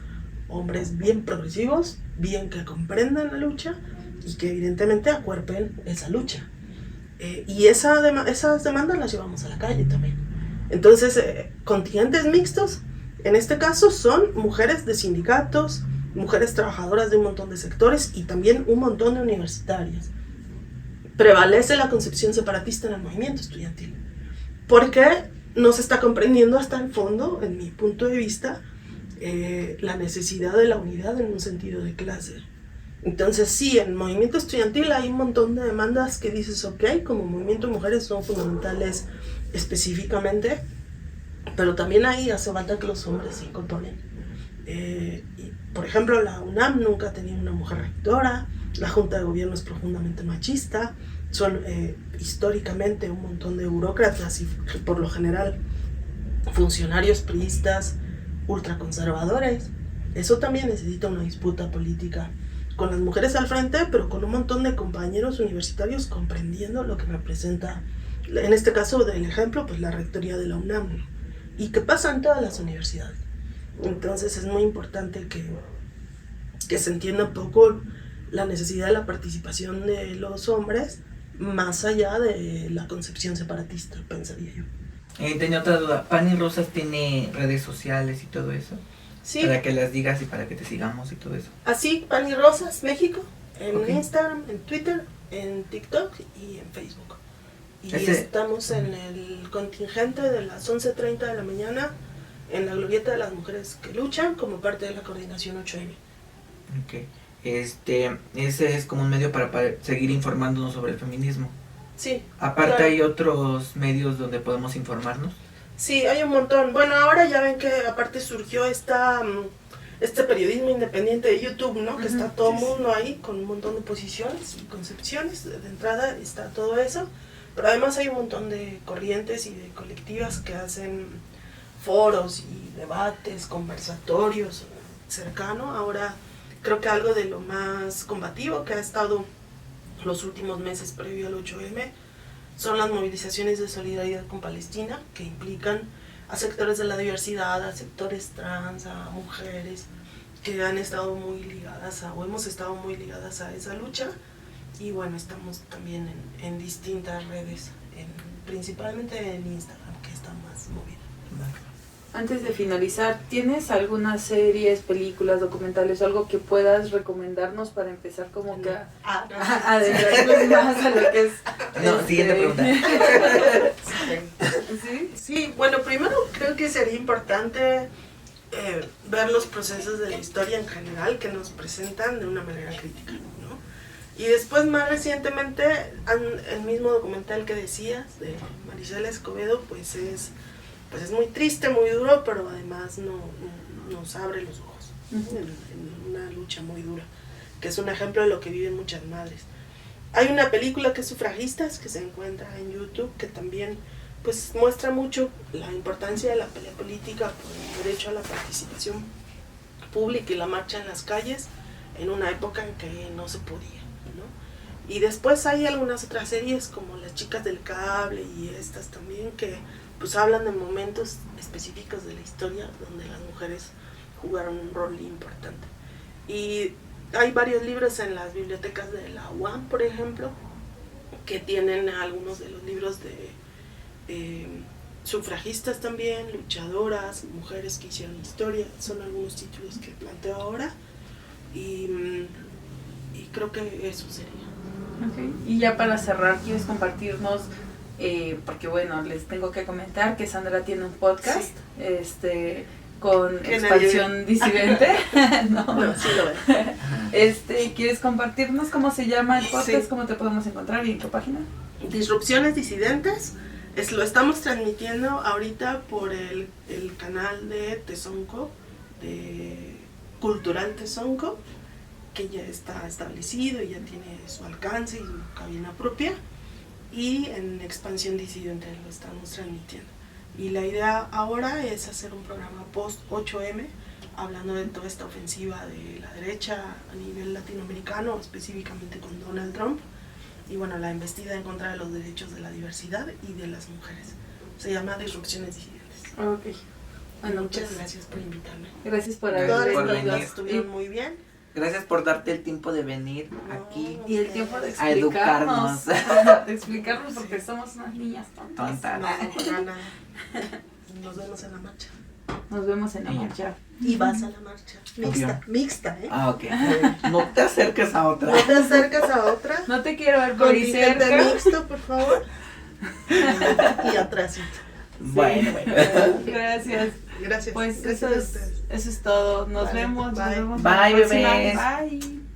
hombres bien progresivos, bien que comprendan la lucha y que evidentemente acuerpen esa lucha. Y esas demandas las llevamos a la calle también. Entonces, contingentes mixtos, en este caso son mujeres de sindicatos, mujeres trabajadoras de un montón de sectores y también un montón de universitarias. Prevalece la concepción separatista en el movimiento estudiantil, porque no se está comprendiendo hasta el fondo, en mi punto de vista, la necesidad de la unidad en un sentido de clase. Entonces sí, en el movimiento estudiantil hay un montón de demandas que dices, ok, como movimiento de mujeres son fundamentales específicamente, pero también ahí hace falta que los hombres se incorporen. Por ejemplo, la UNAM nunca ha tenido una mujer rectora, la Junta de Gobierno es profundamente machista, son históricamente un montón de burócratas y por lo general funcionarios priistas ultraconservadores. Eso también necesita una disputa política con las mujeres al frente, pero con un montón de compañeros universitarios comprendiendo lo que representa, en este caso del ejemplo, pues la rectoría de la UNAM, y que pasa en todas las universidades. Entonces es muy importante que se entienda un poco la necesidad de la participación de los hombres más allá de la concepción separatista, pensaría yo. Tenía otra duda, Pan y Rosas tiene redes sociales y todo eso. Sí. Para que las digas y para que te sigamos y todo eso. Así, Pan y Rosas México, en Instagram, en Twitter, en TikTok y en Facebook. Y estamos en el contingente de las 11:30 de la mañana en la glorieta de las mujeres que luchan como parte de la coordinación 8M. Ok. Ese es como un medio para seguir informándonos sobre el feminismo. Sí. Aparte claro. hay otros medios donde podemos informarnos. Sí, hay un montón. Bueno, ahora ya ven que aparte surgió este periodismo independiente de YouTube, ¿no? Que está todo el mundo ahí con un montón de posiciones y concepciones. De entrada está todo eso. Pero además hay un montón de corrientes y de colectivas que hacen foros y debates, conversatorios cercanos. Ahora creo que algo de lo más combativo que ha estado los últimos meses previo al 8M son las movilizaciones de solidaridad con Palestina, que implican a sectores de la diversidad, a sectores trans, a mujeres que han estado muy ligadas o hemos estado muy ligadas a esa lucha. Y bueno, estamos también en distintas redes, principalmente en Instagram, que está más movida. Antes de finalizar, ¿tienes algunas series, películas, documentales, algo que puedas recomendarnos para empezar como que a adentrarnos más a lo que es? No, siguiente pregunta. ¿Sí? Sí, bueno, primero creo que sería importante ver los procesos de la historia en general que nos presentan de una manera crítica, ¿no? Y después, más recientemente, el mismo documental que decías, de Marisela Escobedo, pues es muy triste, muy duro, pero además nos abre los ojos en una lucha muy dura, que es un ejemplo de lo que viven muchas madres. Hay una película que es Sufragistas, que se encuentra en YouTube, que también pues muestra mucho la importancia de la pelea política por el derecho a la participación pública y la marcha en las calles en una época en que no se podía, ¿no? Y después hay algunas otras series como Las Chicas del Cable y estas también que pues hablan de momentos específicos de la historia donde las mujeres jugaron un rol importante. Y hay varios libros en las bibliotecas de la UAM, por ejemplo, que tienen algunos de los libros sufragistas también, luchadoras, mujeres que hicieron historia, son algunos títulos que planteo ahora y creo que eso sería. Okay. Y ya para cerrar, ¿quieres compartirnos? Porque bueno, les tengo que comentar que Sandra tiene un podcast, con Que Expansión Disidente. No, sí lo es. ¿Quieres compartirnos cómo se llama el podcast? Sí. ¿Cómo te podemos encontrar y en qué página? Disrupciones Disidentes, lo estamos transmitiendo ahorita por el canal de Tezonco, de Cultural Tezonco, que ya está establecido y ya tiene su alcance y su cabina propia, y en Expansión Disidente lo estamos transmitiendo. Y la idea ahora es hacer un programa post 8M, hablando de toda esta ofensiva de la derecha a nivel latinoamericano, específicamente con Donald Trump, y bueno, la embestida en contra de los derechos de la diversidad y de las mujeres. Se llama Disrupciones Disidentes. Ok. Bueno, Muchas pues, gracias por invitarme. gracias por Gracias haber por venido. venir. Estuvieron muy bien. Gracias por darte el tiempo de venir aquí Y el tiempo de a explicarnos. educarnos. De explicarnos porque somos unas niñas tontas. Tontas. No, para nada. Nos vemos en la marcha. Nos vemos en la Sí. marcha. Y vas a la marcha. Mixta, mixta, ¿eh? Ah, ok. No te acerques a otra. No te acercas a otra. No te quiero ver por ahí Contingente cerca. mixto, por favor. Y atrásito. Bueno. Gracias. Gracias. Pues Gracias a ustedes. eso es todo. Nos Vale, vemos. Nos bye. vemos Bye, en la próxima. bebés. Bye.